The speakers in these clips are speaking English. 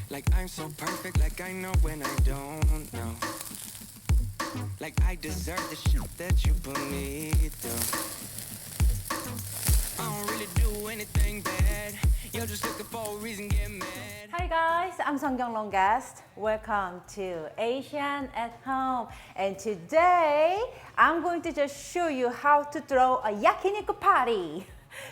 Like I'm so perfect, like I know when I don't know. Like I deserve the shit that you put me through. I don't really do anything bad. You're just looking for a reason, get mad. Hi guys, I'm Seonkyoung long guest. Welcome to Asian at Home. And today, I'm going to just show you how to throw a yakiniku party.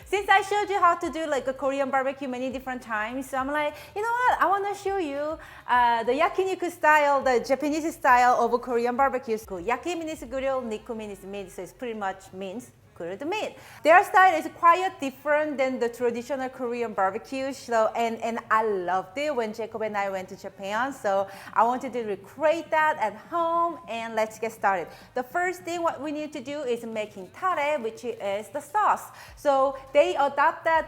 Since I showed you how to do like a Korean barbecue many different times, so I'm like, you know what? I want to show you the yakiniku style, the Japanese style of a Korean barbecue. Yaki means grill, niku means meat, so it pretty much means grilled meat. Their style is quite different than the traditional Korean barbecue. So, and I loved it when Jacob and I went to Japan. So I wanted to recreate that at home, and let's get started. The first thing what we need to do is making tare, which is the sauce. So they adopted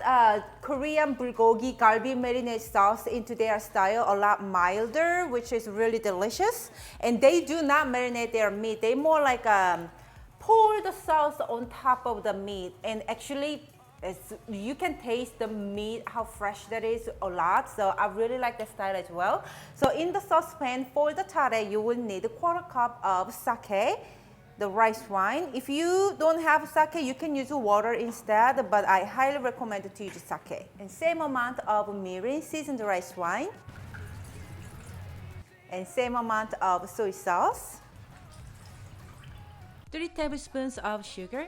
Korean bulgogi galbi marinade sauce into their style, a lot milder, which is really delicious. And they do not marinate their meat. They more like pour the sauce on top of the meat, and actually you can taste the meat, how fresh that is a lot. So I really like the style as well. So in the saucepan for the tare, you will need a quarter cup of sake, the rice wine. If you don't have sake, you can use water instead, but I highly recommend to use sake. And same amount of mirin, seasoned rice wine, and same amount of soy sauce. 3 tablespoons of sugar,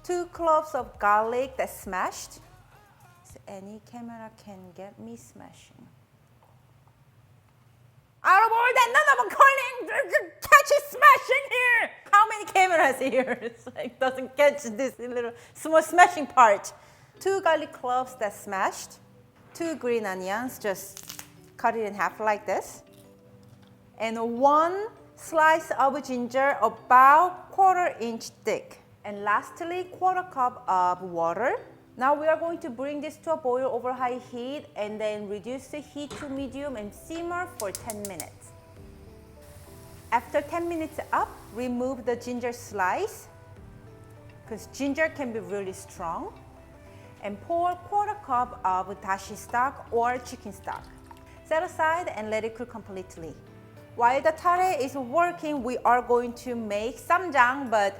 2 cloves of garlic that's smashed. So any camera can get me smashing. Out of order, none of them calling, catch it smashing here. How many cameras here? It's like doesn't catch this little small smashing part. 2 garlic cloves that's smashed, 2 green onions, just cut it in half like this, and 1 slice of ginger about 1/4 inch thick. And lastly, 1/4 cup of water. Now we are going to bring this to a boil over high heat and then reduce the heat to medium and simmer for 10 minutes. After 10 minutes up, remove the ginger slice, because ginger can be really strong, and pour 1/4 cup of dashi stock or chicken stock. Set aside and let it cool completely. While the tare is working, we are going to make Ssamjang, but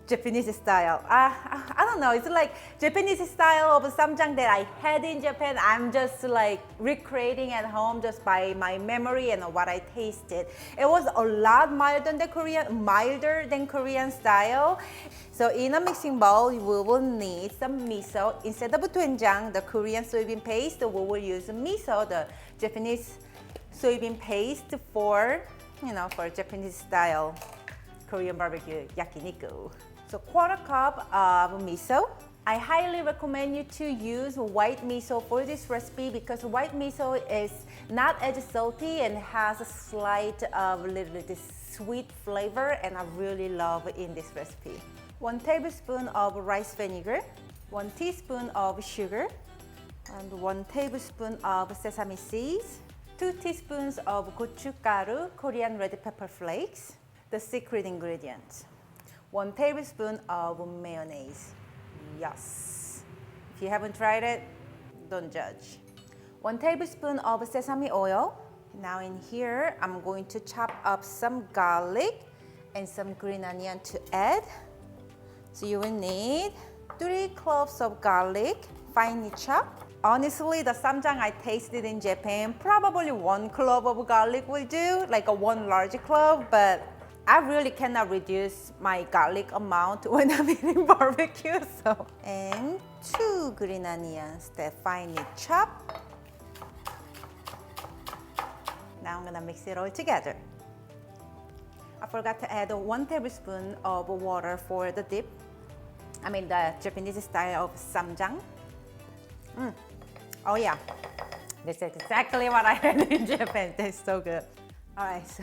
Japanese style. I don't know, it's like Japanese style of Ssamjang that I had in Japan. I'm just like recreating at home just by my memory and what I tasted. It was a lot milder than Korean style. So in a mixing bowl, we will need some miso. Instead of doenjang, the Korean soybean paste, we will use miso, the Japanese soybean paste for, for Japanese style Korean barbecue yakiniku. So 1/4 cup of miso. I highly recommend you to use white miso for this recipe because white miso is not as salty and has a slight of little this sweet flavor, and I really love it in this recipe. 1 tablespoon of rice vinegar, 1 teaspoon of sugar, and 1 tablespoon of sesame seeds, 2 teaspoons of gochugaru, Korean red pepper flakes, the secret ingredient, 1 tablespoon of mayonnaise. Yes. If you haven't tried it, don't judge. 1 tablespoon of sesame oil. Now in here, I'm going to chop up some garlic and some green onion to add. So you will need 3 cloves of garlic, finely chopped. Honestly, the Ssamjang I tasted in Japan, probably 1 clove of garlic will do, like a 1 large clove, but I really cannot reduce my garlic amount when I'm eating barbecue. So, and 2 green onions that finely chopped. Now I'm gonna mix it all together. I forgot to add 1 tablespoon of water for the dip. I mean the Japanese style of Ssamjang. Oh yeah, this is exactly what I had in Japan. Tastes so good. All right, so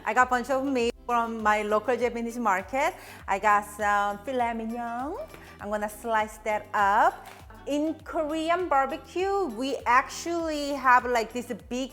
I got a bunch of meat from my local Japanese market. I got some filet mignon. I'm gonna slice that up. In Korean barbecue, we actually have like this big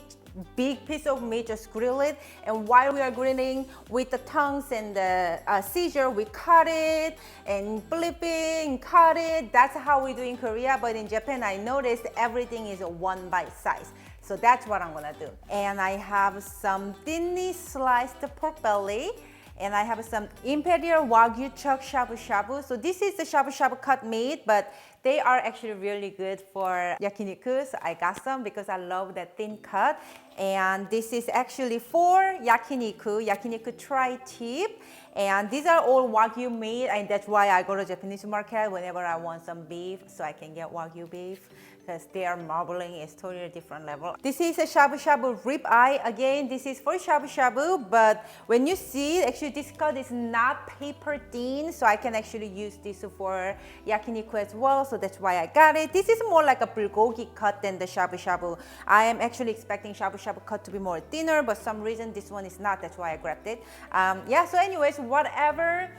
big piece of meat, just grill it. And while we are grilling with the tongues and the scissor, we cut it and flip it and cut it. That's how we do in Korea, but in Japan, I noticed everything is a one bite size. So that's what I'm gonna do. And I have some thinly sliced pork belly, and I have some Imperial Wagyu chuck shabu shabu. So this is the shabu shabu cut meat, but they are actually really good for yakiniku. So I got some because I love that thin cut. And this is actually for yakiniku tri-tip. And these are all Wagyu meat, and that's why I go to Japanese market whenever I want some beef, so I can get Wagyu beef, because their marbling is totally different level. This is a shabu shabu ribeye. Again, this is for shabu shabu, but when you see, actually this cut is not paper thin, so I can actually use this for yakiniku as well, so that's why I got it. This is more like a bulgogi cut than the shabu shabu. I am actually expecting shabu shabu cut to be more thinner, but some reason this one is not, that's why I grabbed it. Yeah, so anyways, whatever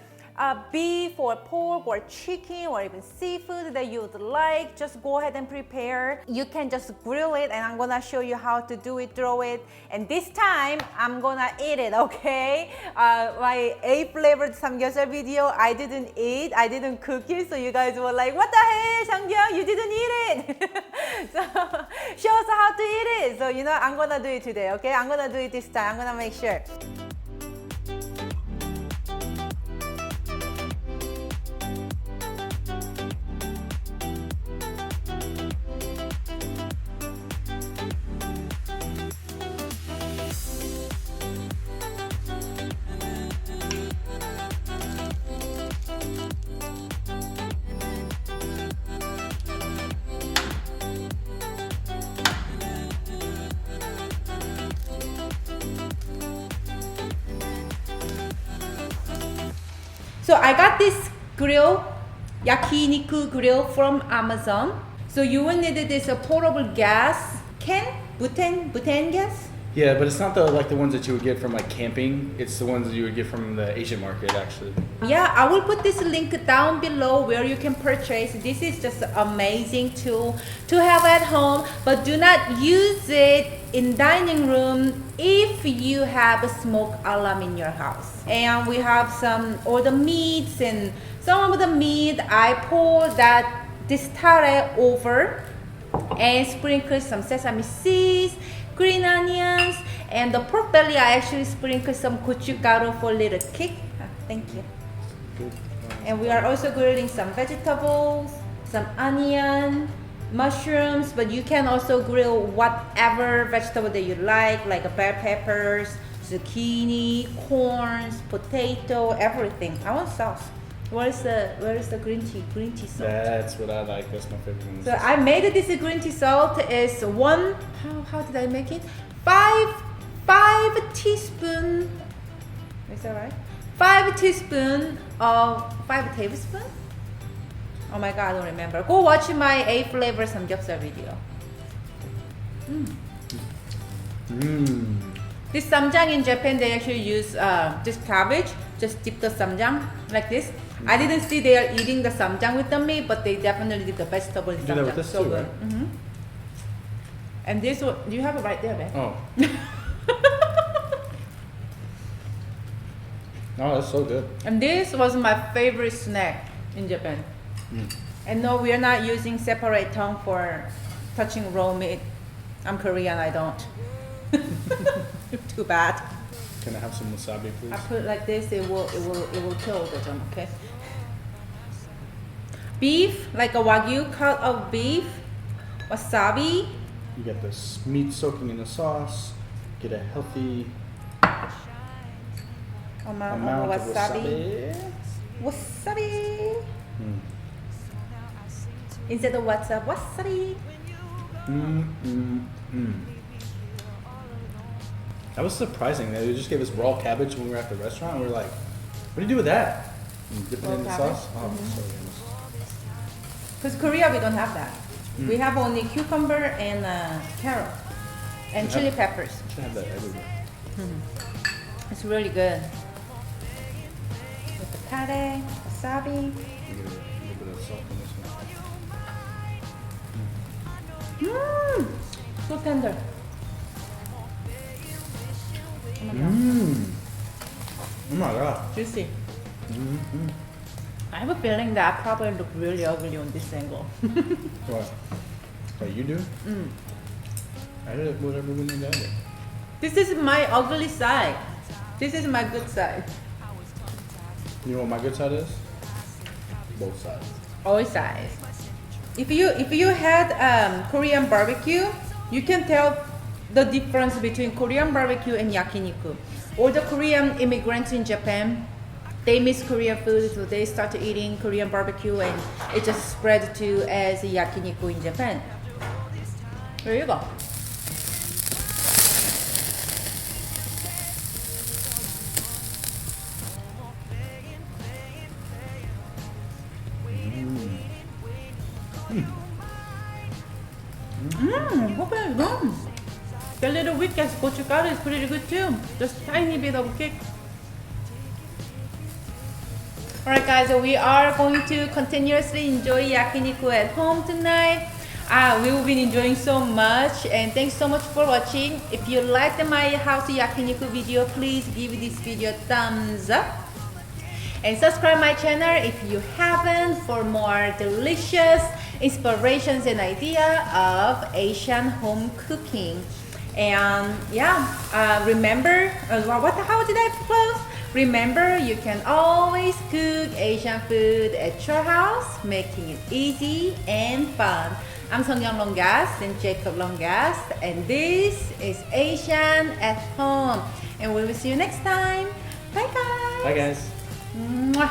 beef or pork or chicken or even seafood that you would like, just go ahead and prepare. You can just grill it, and I'm gonna show you how to do it, throw it, and this time I'm gonna eat it, okay? My 8 flavored samgyeopsal video, I didn't eat, I didn't cook it, so you guys were like, what the hell, Ssamjang, you didn't eat it? So show us how to eat it. So you know, I'm gonna do it today, okay? I'm gonna do it this time, I'm gonna make sure. So I got this grill, Yakiniku grill from Amazon. So you will need this portable gas can, butane gas. Yeah, but it's not like the ones that you would get from like camping. It's the ones that you would get from the Asian market, actually. Yeah, I will put this link down below where you can purchase. This is just amazing tool to have at home, but do not use it in dining room if you have a smoke alarm in your house. And we have all the meats, and some of the meat I pour this tare over and sprinkle some sesame seeds, green onions, and the pork belly I actually sprinkle some gochugaru for a little kick. Thank you. Good. And we are also grilling some vegetables, some onion, mushrooms, but you can also grill whatever vegetable that you like bell peppers, zucchini, corns, potato, everything. I want sauce. Where is the green tea salt? That's what I like. That's my favorite one. So I made this green tea salt is how did I make it? 5 teaspoon. Is that right? 5 tablespoon. Oh my god, I don't remember. Go watch my 8 flavor samgyeopsal video. This Ssamjang in Japan, they actually use this cabbage, just dip the Ssamjang like this. I didn't see they are eating the Ssamjang with the meat, but they definitely dip the vegetable in You do that with this so too, good. right? And this one, you have it right there, man. Oh. Oh, that's so good. And this was my favorite snack in Japan. And no, we are not using separate tongue for touching raw meat. I'm Korean, I don't. Too bad. Can I have some wasabi, please? I put it like this, it will kill the tongue, okay? Beef, like a wagyu cut of beef, wasabi. You get this meat soaking in the sauce. Get a healthy amount of wasabi. Wasabi. Instead of what's up, wasabi. That was surprising. They just gave us raw cabbage when we were at the restaurant. And we were like, what do you do with that? And dip it Raw in the cabbage? sauce? Oh, so yummy. Because Korea, we don't have that. We have only cucumber and carrot and chili peppers. Should have that everywhere. It's really good. With the tare, wasabi. You get a little bit of salt in this one. So tender. Oh my god. Oh my god. Juicy. I have a feeling that I probably look really ugly on this angle. What? What you do? I did whatever we need to edit. This is my ugly side. This is my good side. You know what my good side is? Both sides. All sides. If you had Korean barbecue, you can tell the difference between Korean barbecue and yakiniku. All the Korean immigrants in Japan, they miss Korean food, so they start eating Korean barbecue, and it just spread to as yakiniku in Japan. There you go. What is wrong? The little weakest gochugaru is pretty good too. Just tiny bit of kick. Alright guys, so we are going to continuously enjoy yakiniku at home tonight. We will be enjoying so much, and thanks so much for watching. If you liked my house yakiniku video, please give this video a thumbs up. And subscribe my channel if you haven't for more delicious inspirations and idea of Asian home cooking. And yeah, remember, how did I close? Remember, you can always cook Asian food at your house, making it easy and fun. I'm Seonkyoung Longas and Jacob Longas, and this is Asian at Home. And we will see you next time. Bye guys. Bye guys. Mwah.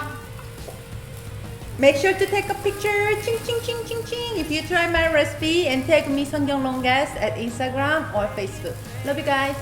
Make sure to take a picture, ching ching ching ching ching, if you try my recipe, and tag me Seonkyoung Longas at Instagram or Facebook. Love you guys.